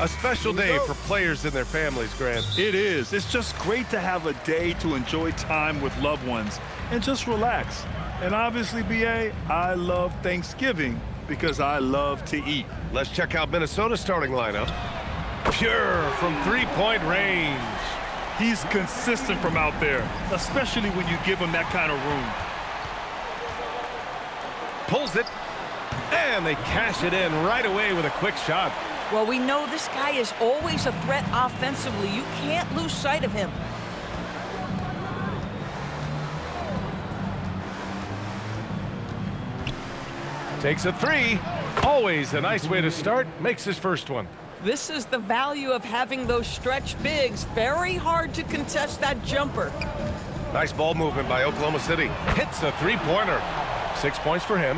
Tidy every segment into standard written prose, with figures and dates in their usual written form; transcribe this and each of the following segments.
A special day for players and their families, Grant. It is. It's just great to have a day to enjoy time with loved ones and just relax. And obviously, BA, I love Thanksgiving because I love to eat. Let's check out Minnesota's starting lineup. Pure from three-point range. He's consistent from out there, especially when you give him that kind of room. Pulls it, and they cash it in right away with a quick shot. Well, we know this guy is always a threat offensively. You can't lose sight of him. Takes a three. Always a nice way to start. Makes his first one. This is the value of having those stretch bigs. Very hard to contest that jumper. Nice ball movement by Oklahoma City. Hits a three-pointer. 6 points for him.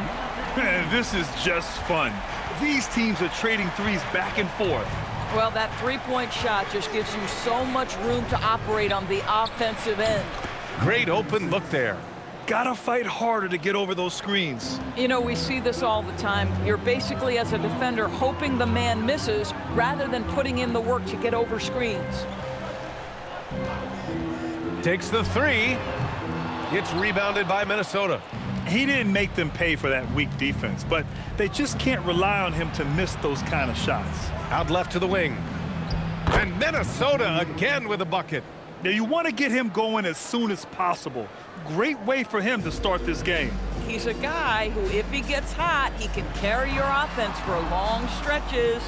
Man, this is just fun. These teams are trading threes back and forth. Well, that three-point shot just gives you so much room to operate on the offensive end. Great open look there. Gotta fight harder to get over those screens. You know, we see this all the time. You're basically, as a defender, hoping the man misses rather than putting in the work to get over screens. Takes the three. Gets rebounded by Minnesota. He didn't make them pay for that weak defense, but they just can't rely on him to miss those kind of shots. Out left to the wing. And Minnesota again with a bucket. Now, you want to get him going as soon as possible. Great way for him to start this game. He's a guy who, if he gets hot, he can carry your offense for long stretches.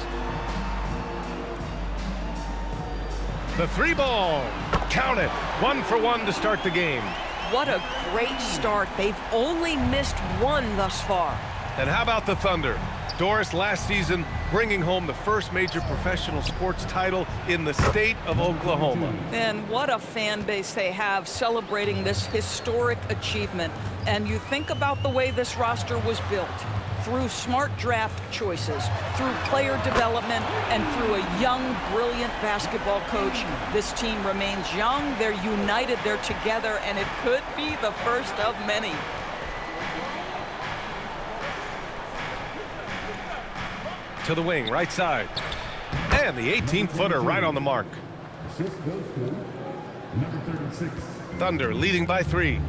The three ball. Count it. 1 for 1 to start the game. What a great start. They've only missed one thus far. And how about the Thunder? Doris last season bringing home the first major professional sports title in the state of Oklahoma. And what a fan base they have celebrating this historic achievement. And you think about the way this roster was built. Through smart draft choices, through player development, and through a young, brilliant basketball coach. This team remains young, they're united, they're together, and it could be the first of many. To the wing, right side. And the 18-footer right on the mark. Thunder leading by 3.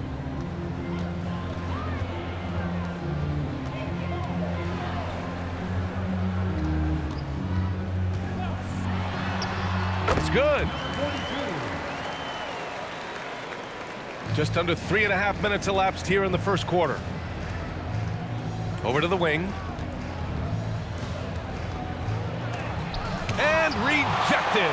It's good. Just under 3.5 minutes elapsed here in the first quarter. Over to the wing. And rejected.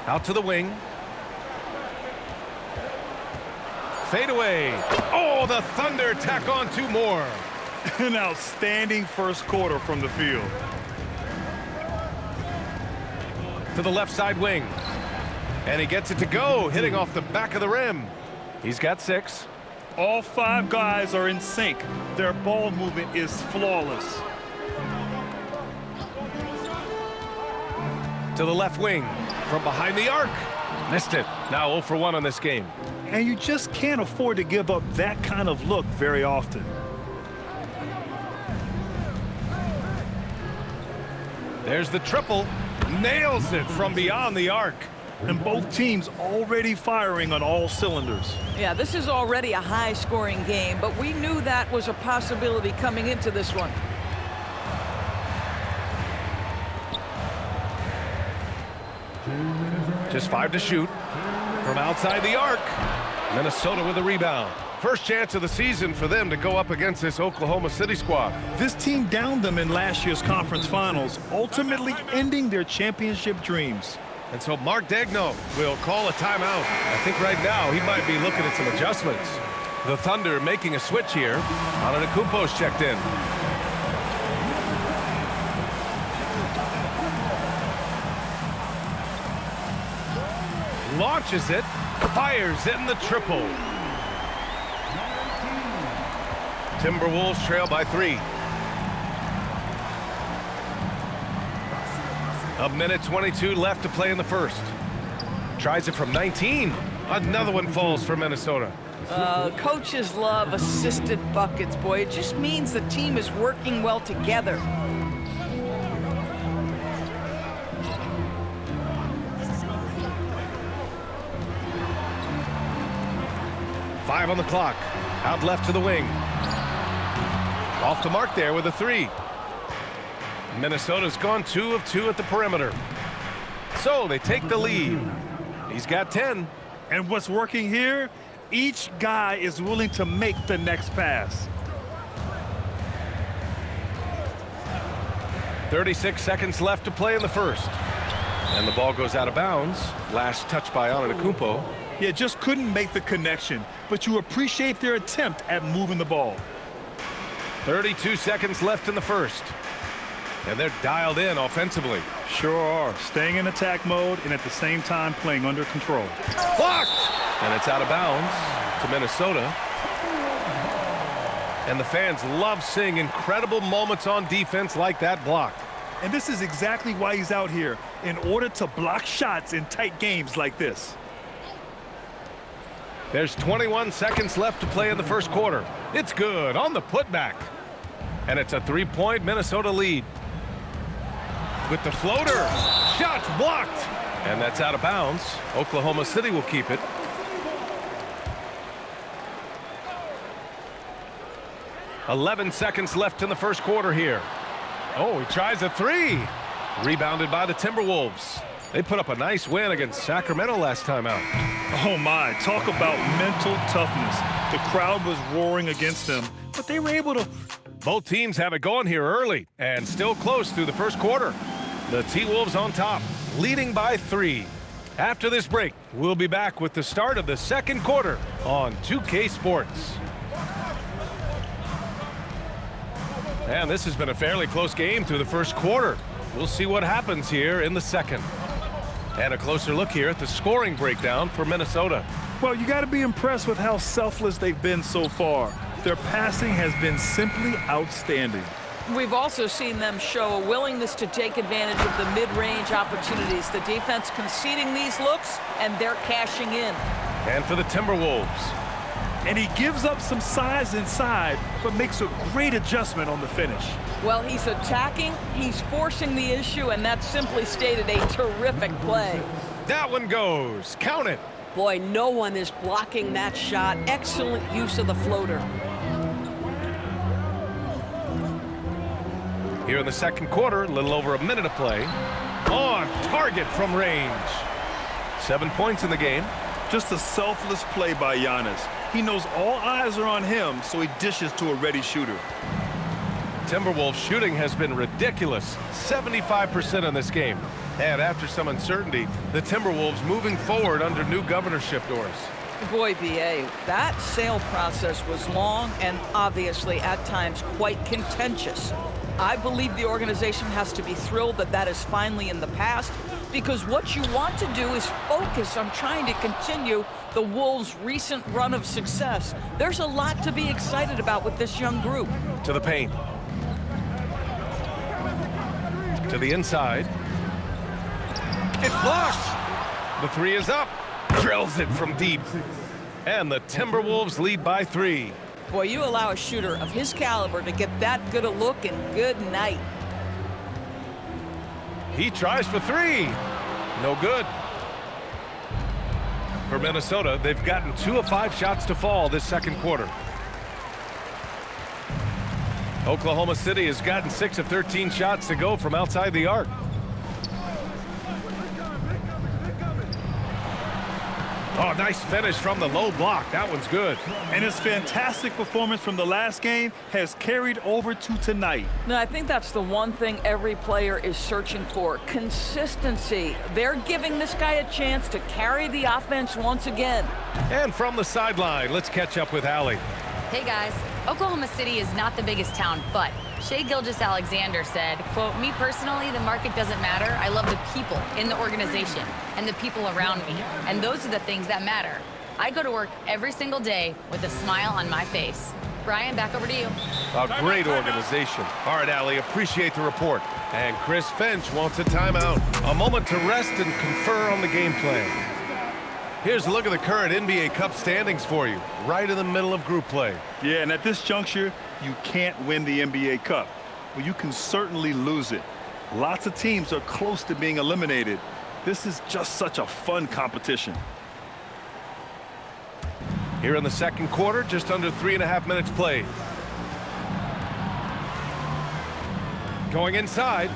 Out to the wing. Fade away. Oh, the Thunder tack on 2 more. An outstanding first quarter from the field. To the left side wing. And he gets it to go, hitting off the back of the rim. He's got 6. All 5 guys are in sync. Their ball movement is flawless. To the left wing, from behind the arc. Missed it. Now 0 for 1 on this game. And you just can't afford to give up that kind of look very often. There's the triple. Nails it from beyond the arc. And both teams already firing on all cylinders. Yeah, this is already a high-scoring game, but we knew that was a possibility coming into this one. Just 5 to shoot. From outside the arc. Minnesota with a rebound. First chance of the season for them to go up against this Oklahoma City squad. This team downed them in last year's conference finals, ultimately ending their championship dreams. And so Mark Daigneault will call a timeout. I think right now he might be looking at some adjustments. The Thunder making a switch here. Antetokounmpo's checked in. Launches it, fires in the triple. Timberwolves trail by 3. 1:22 left to play in the first. Tries it from 19. Another one falls for Minnesota. Coaches love assisted buckets, boy. It just means the team is working well together. Five on the clock. Out left to the wing. Off to mark there with a three. Minnesota's gone 2 of 2 at the perimeter. So they take the lead. He's got 10. And what's working here? Each guy is willing to make the next pass. 36 seconds left to play in the first. And the ball goes out of bounds. Last touch by Antetokounmpo. Yeah, just couldn't make the connection, but you appreciate their attempt at moving the ball. 32 seconds left in the first. And they're dialed in offensively. Sure are. Staying in attack mode and at the same time playing under control. Blocked! And it's out of bounds to Minnesota. And the fans love seeing incredible moments on defense like that block. And this is exactly why he's out here, in order to block shots in tight games like this. There's 21 seconds left to play in the first quarter. It's good on the putback. And it's a 3-point Minnesota lead. With the floater. Shots blocked. And that's out of bounds. Oklahoma City will keep it. "11 seconds left in the first quarter here. Oh, he tries a three. Rebounded by the Timberwolves. They put up a nice win against Sacramento last time out. Oh my, talk about mental toughness. The crowd was roaring against them, but they were able to. Both teams have it going here early and still close through the first quarter. The T-Wolves on top, leading by 3. After this break, we'll be back with the start of the second quarter on 2K Sports. And this has been a fairly close game through the first quarter. We'll see what happens here in the second. And a closer look here at the scoring breakdown for Minnesota. Well, you got to be impressed with how selfless they've been so far. Their passing has been simply outstanding. We've also seen them show a willingness to take advantage of the mid-range opportunities. The defense conceding these looks, and they're cashing in. And for the Timberwolves. And he gives up some size inside, but makes a great adjustment on the finish. Well, he's attacking, he's forcing the issue, and that's simply stated a terrific play. That one goes. Count it. Boy, no one is blocking that shot. Excellent use of the floater. Here in the second quarter, a little over a minute to play. On target from range. 7 points in the game. Just a selfless play by Giannis. He knows all eyes are on him, so he dishes to a ready shooter. Timberwolves shooting has been ridiculous. 75% in this game. And after some uncertainty, the Timberwolves moving forward under new governorship doors. Boy, B.A., that sale process was long and obviously at times quite contentious. I believe the organization has to be thrilled that that is finally in the past, because what you want to do is focus on trying to continue the Wolves' recent run of success. There's a lot to be excited about with this young group. To the paint. To the inside. It's blocked. The three is up. Drills it from deep. And the Timberwolves lead by 3. Boy, you allow a shooter of his caliber to get that good a look, and good night. He tries for 3. No good. For Minnesota, they've gotten 2 of 5 shots to fall this second quarter. Oklahoma City has gotten 6 of 13 shots to go from outside the arc. Oh, nice finish from the low block. That one's good. And his fantastic performance from the last game has carried over to tonight. Now, I think that's the one thing every player is searching for: consistency. They're giving this guy a chance to carry the offense once again. And from the sideline, let's catch up with Allie. Hey guys, Oklahoma City is not the biggest town, but Shai Gilgeous-Alexander said, quote, "Me personally, the market doesn't matter. I love the people in the organization and the people around me. And those are the things that matter. I go to work every single day with a smile on my face." Brian, back over to you. A great organization. All right, Allie, appreciate the report. And Chris Finch wants a timeout. A moment to rest and confer on the game plan. Here's a look at the current NBA Cup standings for you, right in the middle of group play. Yeah, and at this juncture, you can't win the NBA Cup. Well, you can certainly lose it. Lots of teams are close to being eliminated. This is just such a fun competition. Here in the second quarter, just under 3.5 minutes played. Going inside.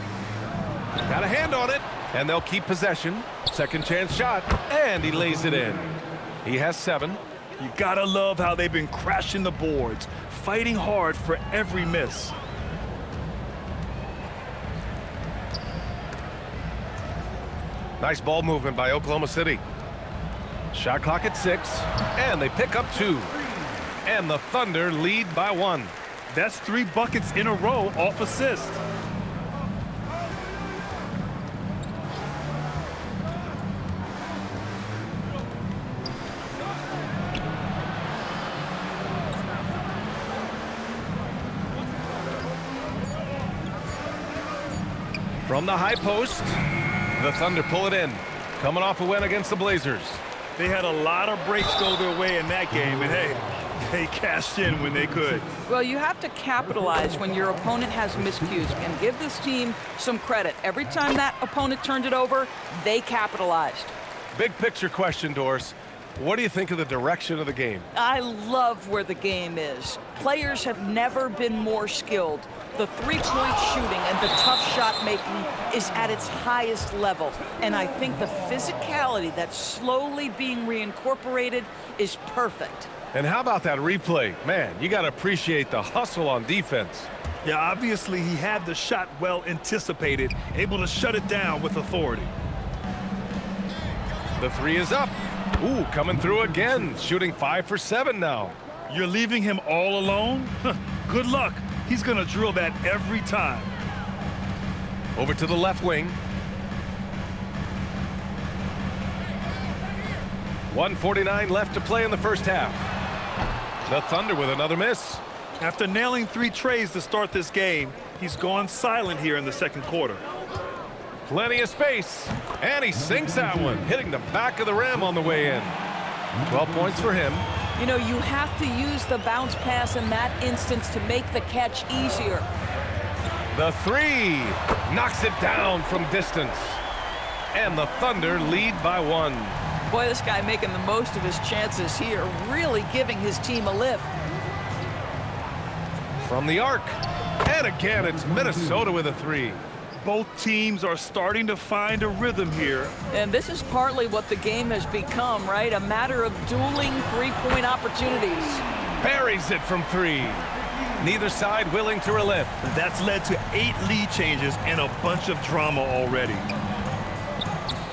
Got a hand on it, and they'll keep possession. Second chance shot, and he lays it in. He has 7. You gotta love how they've been crashing the boards, fighting hard for every miss. Nice ball movement by Oklahoma City. Shot clock at 6, and they pick up 2. And the Thunder lead by 1. That's 3 buckets in a row off assist. From the high post, the Thunder pull it in. Coming off a win against the Blazers. They had a lot of breaks go their way in that game, and hey, they cashed in when they could. Well, you have to capitalize when your opponent has miscues, and give this team some credit. Every time that opponent turned it over, they capitalized. Big picture question, Doris. What do you think of the direction of the game? I love where the game is. Players have never been more skilled. The three-point shooting and the tough shot making is at its highest level. And I think the physicality that's slowly being reincorporated is perfect. And how about that replay? Man, you got to appreciate the hustle on defense. Yeah, obviously he had the shot well anticipated, able to shut it down with authority. The 3 is up. Ooh, coming through again, shooting 5 for 7 now. You're leaving him all alone? Good luck. He's going to drill that every time. Over to the left wing. 1:49 left to play in the first half. The Thunder with another miss. After nailing 3 trays to start this game, he's gone silent here in the second quarter. Plenty of space, and he sinks that one, hitting the back of the rim on the way in. 12 points for him. You know, you have to use the bounce pass in that instance to make the catch easier. The 3 knocks it down from distance. And the Thunder lead by 1. Boy, this guy making the most of his chances here, really giving his team a lift. From the arc, and again, it's Minnesota with a 3. Both teams are starting to find a rhythm here. And this is partly what the game has become, right? A matter of dueling three-point opportunities. Buries it from 3. Neither side willing to relent. That's led to 8 lead changes and a bunch of drama already.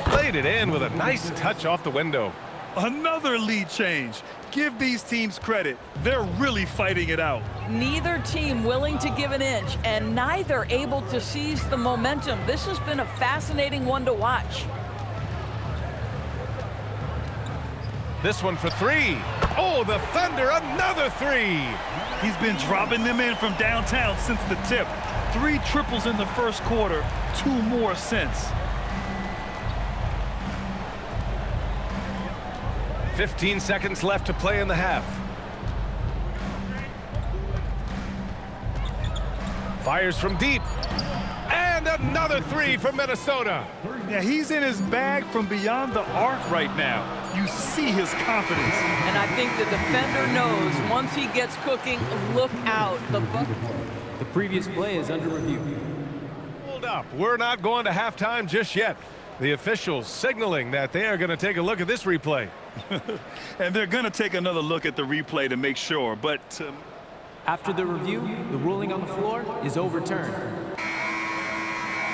Played it in with a nice touch off the window. Another lead change. Give these teams credit. They're really fighting it out. Neither team willing to give an inch, and neither able to seize the momentum. This has been a fascinating one to watch. This one for 3. Oh, the Thunder, another 3. He's been dropping them in from downtown since the tip. 3 triples in the first quarter, 2 more since. 15 seconds left to play in the half. Fires from deep. And another 3 from Minnesota. Yeah, he's in his bag from beyond the arc right now. You see his confidence. And I think the defender knows once he gets cooking, look out. The previous play is under review. Hold up. We're not going to halftime just yet. The officials signaling that they are going to take a look at this replay. And they're going to take another look at the replay to make sure, but... After the review, the ruling on the floor is overturned.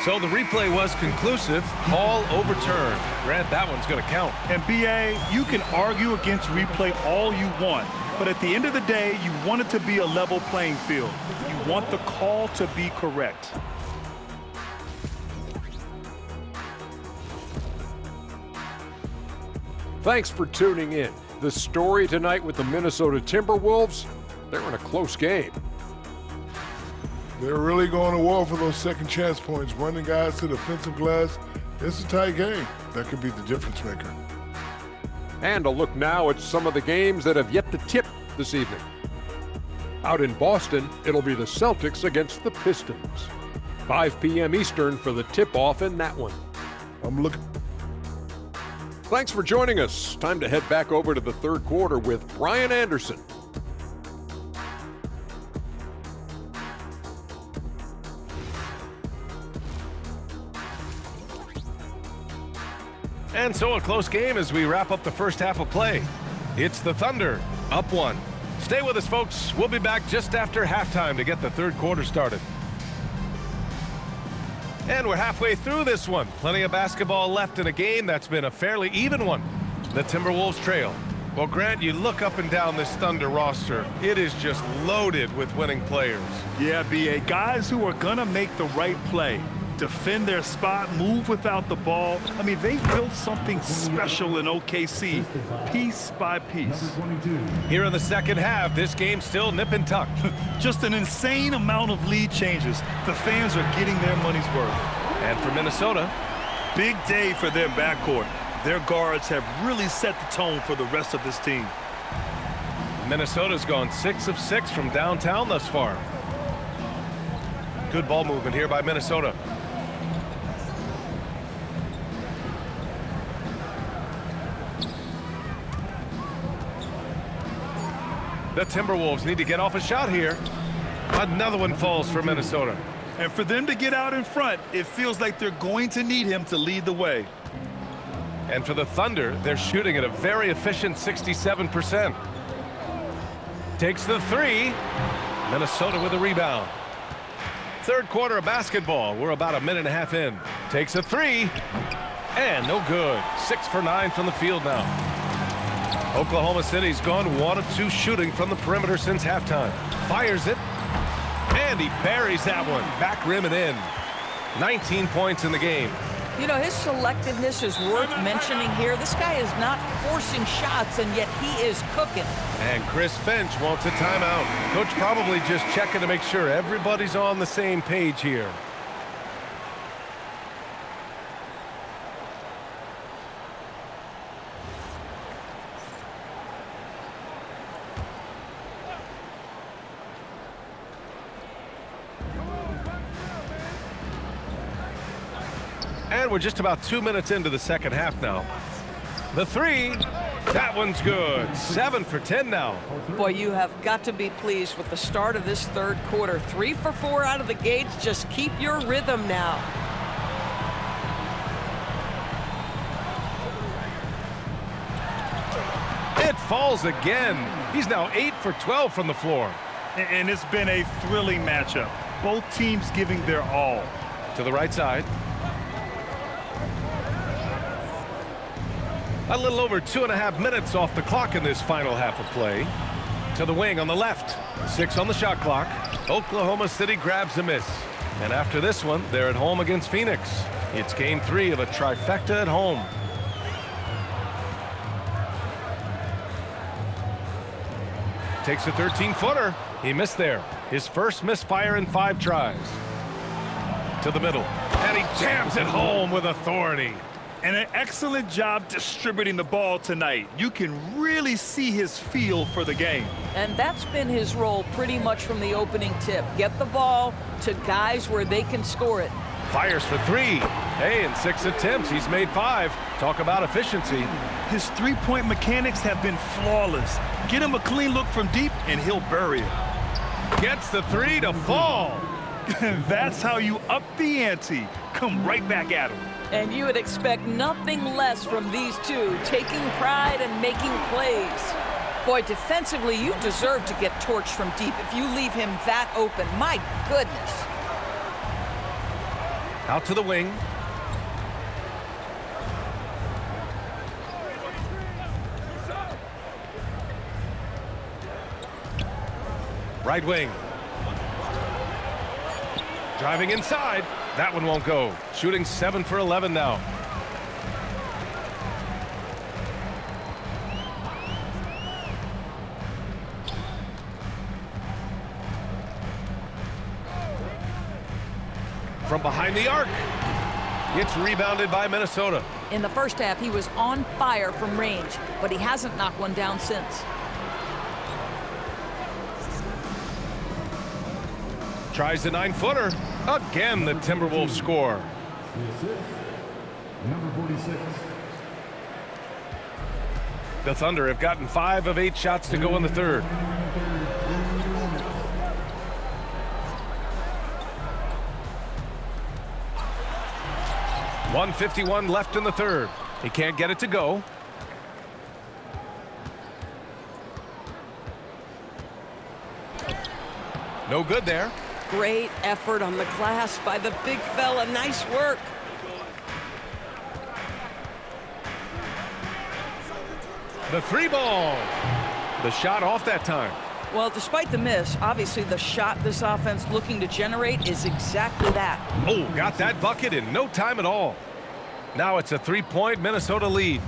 So the replay was conclusive. Call overturned. Grant, that one's going to count. And BA, you can argue against replay all you want, but at the end of the day, you want it to be a level playing field. You want the call to be correct. Thanks for tuning in. The story tonight with the Minnesota Timberwolves, they're in a close game. They're really going to war for those second chance points, running guys to the offensive glass. It's a tight game. That could be the difference maker. And a look now at some of the games that have yet to tip this evening. Out in Boston, it'll be the Celtics against the Pistons. 5 p.m. Eastern for the tip-off in that one. I'm looking. Thanks for joining us. Time to head back over to the third quarter with Brian Anderson. And so a close game as we wrap up the first half of play. It's the Thunder, up 1. Stay with us, folks. We'll be back just after halftime to get the third quarter started. And we're halfway through this one. Plenty of basketball left in a game that's been a fairly even one. The Timberwolves trail. Well, Grant, you look up and down this Thunder roster. It is just loaded with winning players. Yeah, B.A. Guys who are going to make the right play. Defend their spot, move without the ball. I mean, they've built something special in OKC, piece by piece. Here in the second half, this game's still nip and tuck. Just an insane amount of lead changes. The fans are getting their money's worth. And for Minnesota, big day for their backcourt. Their guards have really set the tone for the rest of this team. Minnesota's gone 6 of 6 from downtown thus far. Good ball movement here by Minnesota. The Timberwolves need to get off a shot here. Another one falls for Minnesota. And for them to get out in front, it feels like they're going to need him to lead the way. And for the Thunder, they're shooting at a very efficient 67%. Takes the 3. Minnesota with a rebound. Third quarter of basketball. We're about a minute and a half in. Takes a 3. And no good. 6 for 9 from the field now. Oklahoma City's gone 1 of 2 shooting from the perimeter since halftime. Fires it. And he buries that one. Back rim and in. 19 points in the game. You know, his selectiveness is worth mentioning here. This guy is not forcing shots, and yet he is cooking. And Chris Finch wants a timeout. Coach probably just checking to make sure everybody's on the same page here. And we're just about 2 minutes into the second half now. The 3, that one's good. 7 for 10 now. Boy, you have got to be pleased with the start of this third quarter. 3 for 4 out of the gates. Just keep your rhythm now. It falls again. He's now 8 for 12 from the floor. And it's been a thrilling matchup. Both teams giving their all. To the right side. A little over 2.5 minutes off the clock in this final half of play. To the wing on the left. 6 on the shot clock. Oklahoma City grabs a miss. And after this one, they're at home against Phoenix. It's game 3 of a trifecta at home. Takes a 13-footer. He missed there. His first misfire in 5 tries. To the middle. And he jams it home with authority. And an excellent job distributing the ball tonight. You can really see his feel for the game. And that's been his role pretty much from the opening tip. Get the ball to guys where they can score it. Fires for 3. Hey, in 6 attempts, he's made 5. Talk about efficiency. His three-point mechanics have been flawless. Get him a clean look from deep, and he'll bury it. Gets the 3 to fall. That's how you up the ante. Come right back at him. And you would expect nothing less from these two, taking pride and making plays. Boy, defensively, you deserve to get torched from deep if you leave him that open. My goodness. Out to the wing. Right wing. Driving inside. That one won't go. Shooting 7 for 11 now. From behind the arc. It's rebounded by Minnesota. In the first half, he was on fire from range, but he hasn't knocked one down since. Tries the 9-footer. Again, the Timberwolves score. Number 46. The Thunder have gotten 5 of 8 shots to go in the third. .151 left in the third. He can't get it to go. No good there. Great effort on the glass by the big fella. Nice work. The 3-ball. The shot off that time. Well, despite the miss, obviously the shot this offense looking to generate is exactly that. Oh, got that bucket in no time at all. Now it's a 3-point Minnesota lead.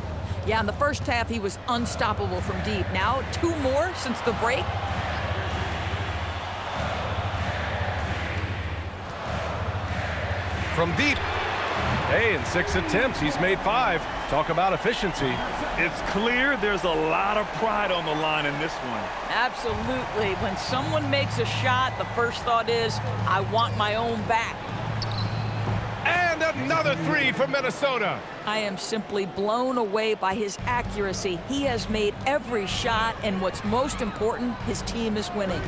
Yeah, in the first half, he was unstoppable from deep. Now, 2 more since the break. From deep. Hey, in 6 attempts, he's made 5. Talk about efficiency. It's clear there's a lot of pride on the line in this one. Absolutely. When someone makes a shot, the first thought is, I want my own back. And another 3 for Minnesota. I am simply blown away by his accuracy. He has made every shot, and what's most important, his team is winning.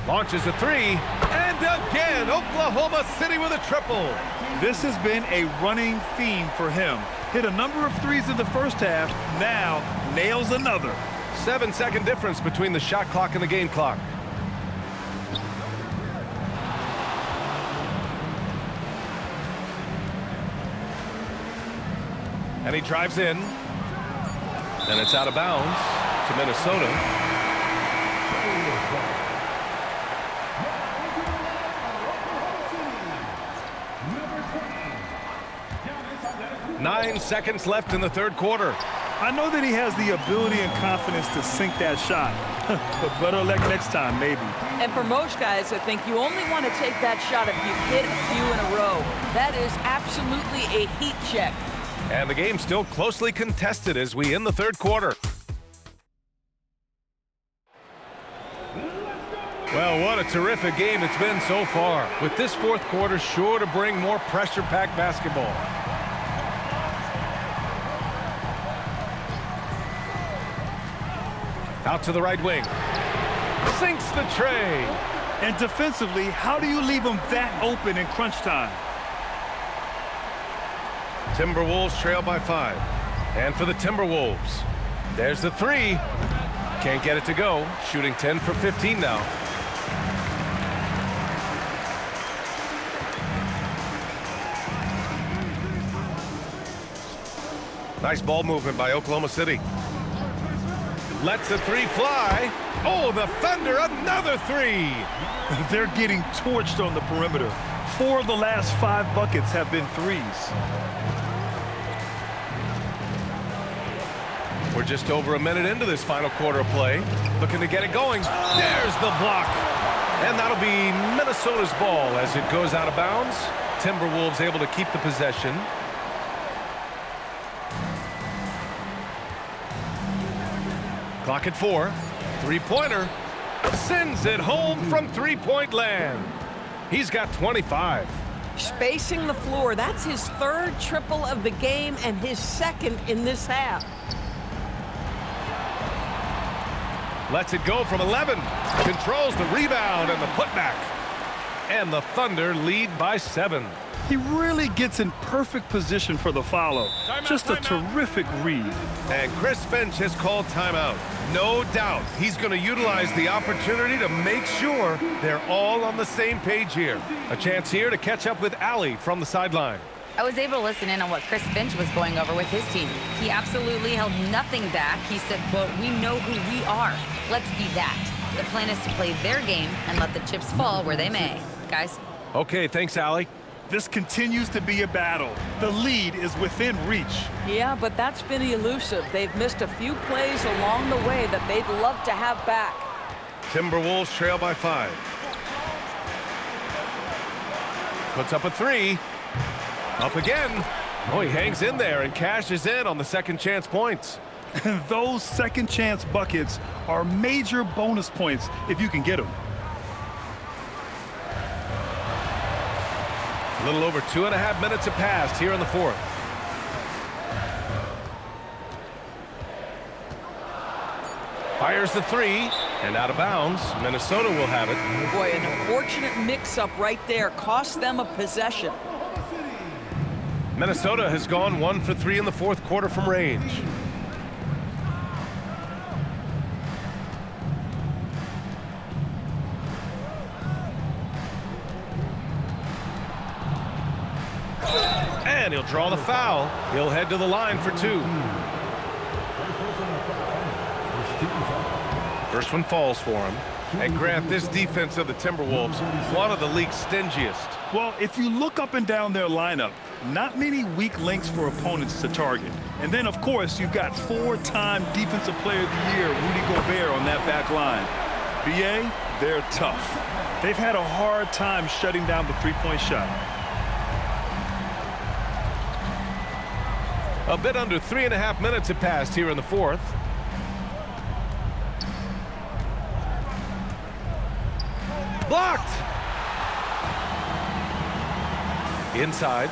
Launches a 3, and again, Oklahoma City with a triple. This has been a running theme for him. Hit a number of threes in the first half, now nails another. 7-second difference between the shot clock and the game clock. And he drives in. And it's out of bounds to Minnesota. 9 seconds left in the third quarter. I know that he has the ability and confidence to sink that shot, but better luck next time, maybe. And for most guys, I think you only want to take that shot if you've hit a few in a row. That is absolutely a heat check. And the game's still closely contested as we end the third quarter. Well, what a terrific game it's been so far, with this fourth quarter sure to bring more pressure-packed basketball. Out to the right wing. Sinks the tray. And defensively, how do you leave them that open in crunch time? Timberwolves trail by 5. And for the Timberwolves, there's the 3. Can't get it to go. Shooting 10 for 15 now. Nice ball movement by Oklahoma City. Lets the 3 fly. Oh, the Thunder, another 3. They're getting torched on the perimeter. 4 of the last 5 buckets have been threes. We're just over a minute into this final quarter of play. Looking to get it going. There's the block. And that'll be Minnesota's ball as it goes out of bounds. Timberwolves able to keep the possession. Clock at 4. 3-pointer. Sends it home from 3-point land. He's got 25. Spacing the floor. That's his 3rd triple of the game and his 2nd in this half. Lets it go from 11. Controls the rebound and the putback. And the Thunder lead by 7. He really gets in perfect position for the follow. Just a terrific read. And Chris Finch has called timeout. No doubt he's going to utilize the opportunity to make sure they're all on the same page here. A chance here to catch up with Allie from the sideline. I was able to listen in on what Chris Finch was going over with his team. He absolutely held nothing back. He said, quote, "We know who we are. Let's be that." The plan is to play their game and let the chips fall where they may. Guys? Okay, thanks, Allie. This continues to be a battle. The lead is within reach. Yeah, but that's been elusive. They've missed a few plays along the way that they'd love to have back. Timberwolves trail by 5. Puts up a three. Up again. Oh, he hangs in there and cashes in on the second chance points. And those second chance buckets are major bonus points if you can get them. A little over 2.5 minutes have passed here in the fourth. Fires the three, and out of bounds. Minnesota will have it. Boy, an unfortunate mix-up right there cost them a possession. Minnesota has gone 1 for 3 in the fourth quarter from range. And he'll draw the foul. He'll head to the line for 2. First one falls for him. And Grant, this defense of the Timberwolves, one of the league's stingiest. Well, if you look up and down their lineup, not many weak links for opponents to target. And then, of course, you've got 4-time Defensive Player of the Year, Rudy Gobert, on that back line. BA, they're tough. They've had a hard time shutting down the three-point shot. A bit under 3.5 minutes have passed here in the fourth. Blocked! Inside.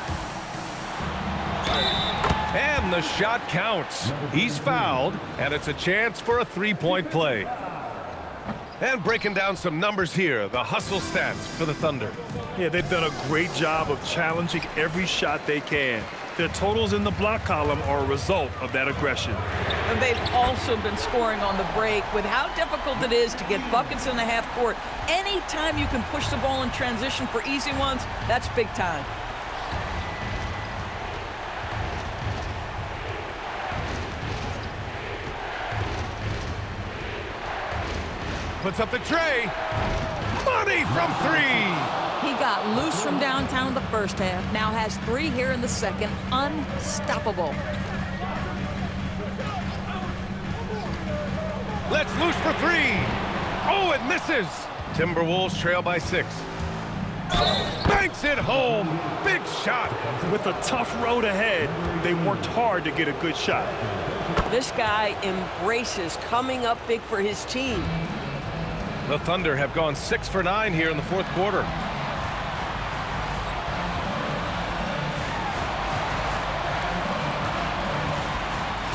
And the shot counts. He's fouled, and it's a chance for a three-point play. And breaking down some numbers here, the hustle stats for the Thunder. Yeah, they've done a great job of challenging every shot they can. Their totals in the block column are a result of that aggression. And they've also been scoring on the break. With how difficult it is to get buckets in the half court, anytime you can push the ball in transition for easy ones, that's big time. Puts up the tray. Money from 3. He got loose from downtown in the first half. Now has 3 here in the second. Unstoppable. Let's loose for 3. Oh, it misses. Timberwolves trail by 6. Banks it home. Big shot. With a tough road ahead, they worked hard to get a good shot. This guy embraces coming up big for his team. The Thunder have gone 6 for 9 here in the fourth quarter.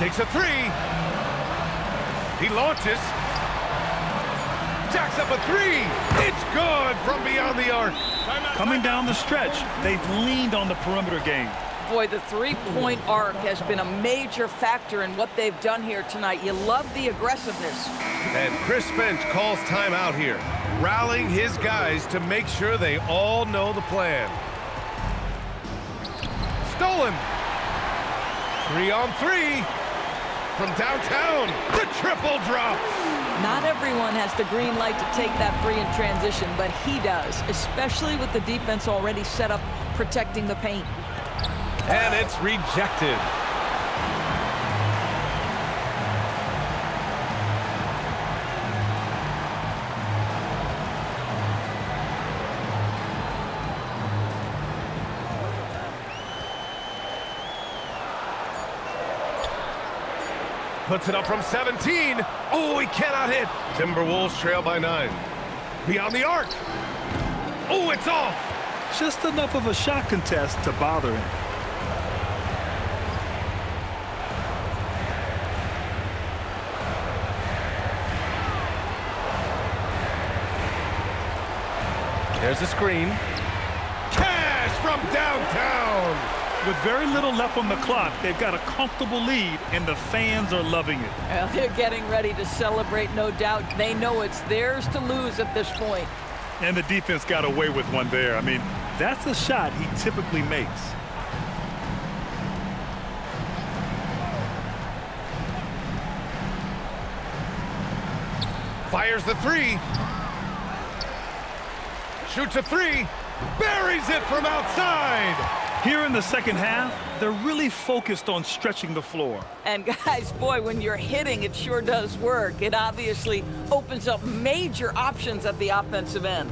Takes a 3. He launches. Jacks up a 3. It's good from beyond the arc. Coming down the stretch, they've leaned on the perimeter game. Boy, the three-point arc has been a major factor in what they've done here tonight. You love the aggressiveness. And Chris Finch calls timeout here, rallying his guys to make sure they all know the plan. Stolen. 3 on 3 from downtown. The triple drops. Not everyone has the green light to take that 3 in transition, but he does, especially with the defense already set up protecting the paint. And it's rejected. Puts it up from 17. Oh, he cannot hit. Timberwolves trail by 9. Beyond the arc. Oh, it's off. Just enough of a shot contest to bother him. There's the screen. Cash from downtown. With very little left on the clock, they've got a comfortable lead, and the fans are loving it. Well, they're getting ready to celebrate, no doubt. They know it's theirs to lose at this point. And the defense got away with one there. I mean, that's a shot he typically makes. Fires the 3. Shoots a 3. Buries it from outside. Here in the second half, they're really focused on stretching the floor. And guys, boy, when you're hitting, it sure does work. It obviously opens up major options at the offensive end.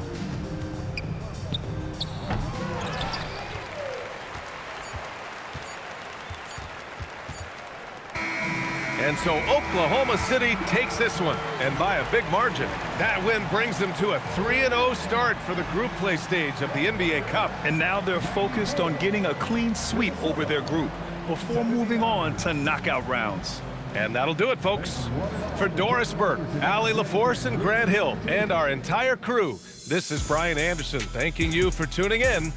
And so Oklahoma City takes this one, and by a big margin. That win brings them to a 3-0 start for the group play stage of the NBA Cup. And now they're focused on getting a clean sweep over their group before moving on to knockout rounds. And that'll do it, folks. For Doris Burke, Allie LaForce, and Grant Hill, and our entire crew, this is Brian Anderson thanking you for tuning in.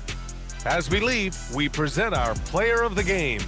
As we leave, we present our player of the game.